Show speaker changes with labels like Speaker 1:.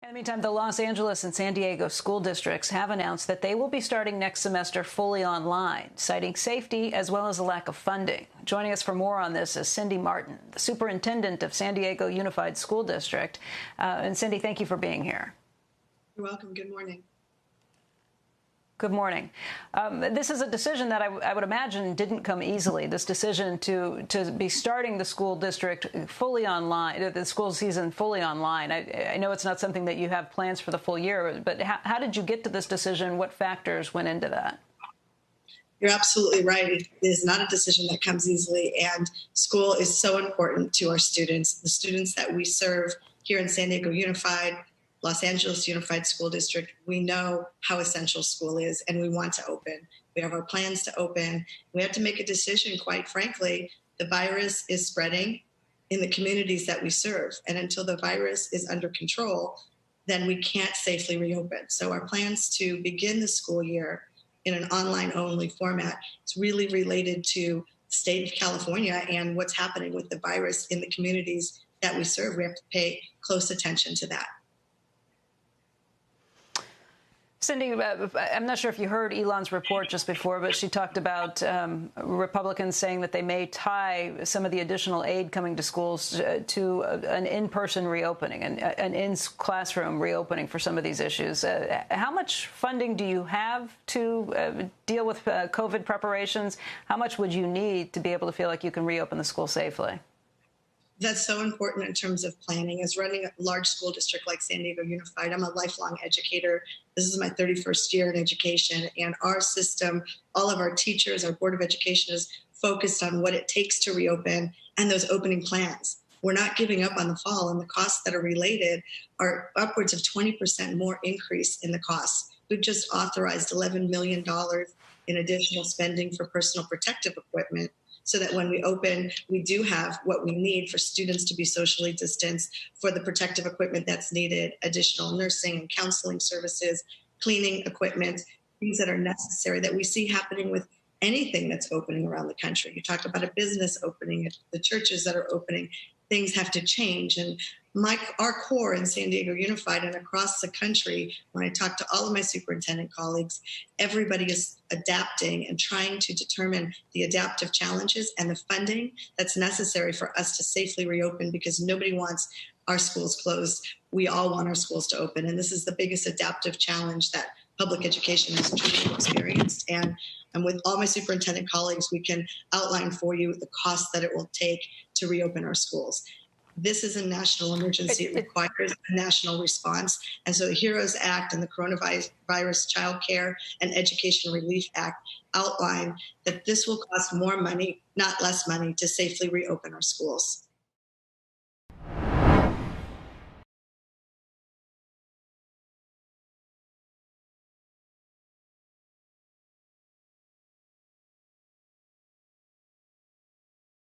Speaker 1: In the meantime, the Los Angeles and San Diego school districts have announced that they will be starting next semester fully online, citing safety as well as a lack of funding. Joining us for more on this is Cindy Martin, the superintendent of San Diego Unified School District. And Cindy, thank you for being here.
Speaker 2: You're welcome. Good morning.
Speaker 1: Good morning. This is a decision that I would imagine didn't come easily, this decision to be starting the school district fully online, the school season fully online. I know it's not something that you have plans for the full year, but how did you get to this decision? What factors went into that?
Speaker 2: You're absolutely right. It is not a decision that comes easily, and school is so important to our students, the students that we serve here in San Diego Unified, Los Angeles Unified School District. We know how essential school is, and we want to open. We have our plans to open. We have to make a decision, quite frankly. The virus is spreading in the communities that we serve, and until the virus is under control, then we can't safely reopen. So our plans to begin the school year in an online-only format is really related to the state of California and what's happening with the virus in the communities that we serve. We have to pay close attention to that.
Speaker 1: Cindy, I'm not sure if you heard Elon's report just before, but she talked about Republicans saying that they may tie some of the additional aid coming to schools to an in-person reopening, an in-classroom reopening for some of these issues. How much funding do you have to deal with COVID preparations? How much would you need to be able to feel like you can reopen the school safely?
Speaker 2: That's so important in terms of planning. As running a large school district like San Diego Unified, I'm a lifelong educator. This is my 31st year in education, and our system, all of our teachers, our Board of Education is focused on what it takes to reopen and those opening plans. We're not giving up on the fall, and the costs that are related are upwards of 20% more increase in the costs. We've just authorized $11 million in additional spending for personal protective equipment, so that when we open, we do have what we need for students to be socially distanced, for the protective equipment that's needed, additional nursing and counseling services, cleaning equipment, things that are necessary that we see happening with anything that's opening around the country. You talked about a business opening, the churches that are opening, things have to change. And our core in San Diego Unified and across the country, when I talk to all of my superintendent colleagues, everybody is adapting and trying to determine the adaptive challenges and the funding that's necessary for us to safely reopen, because nobody wants our schools closed. We all want our schools to open. And this is the biggest adaptive challenge that public education has truly experienced. And with all my superintendent colleagues, we can outline for you the cost that it will take to reopen our schools. This is a national emergency. It requires a national response. And so the HEROES Act and the Coronavirus Child Care and Education Relief Act outline that this will cost more money, not less money, to safely reopen our schools.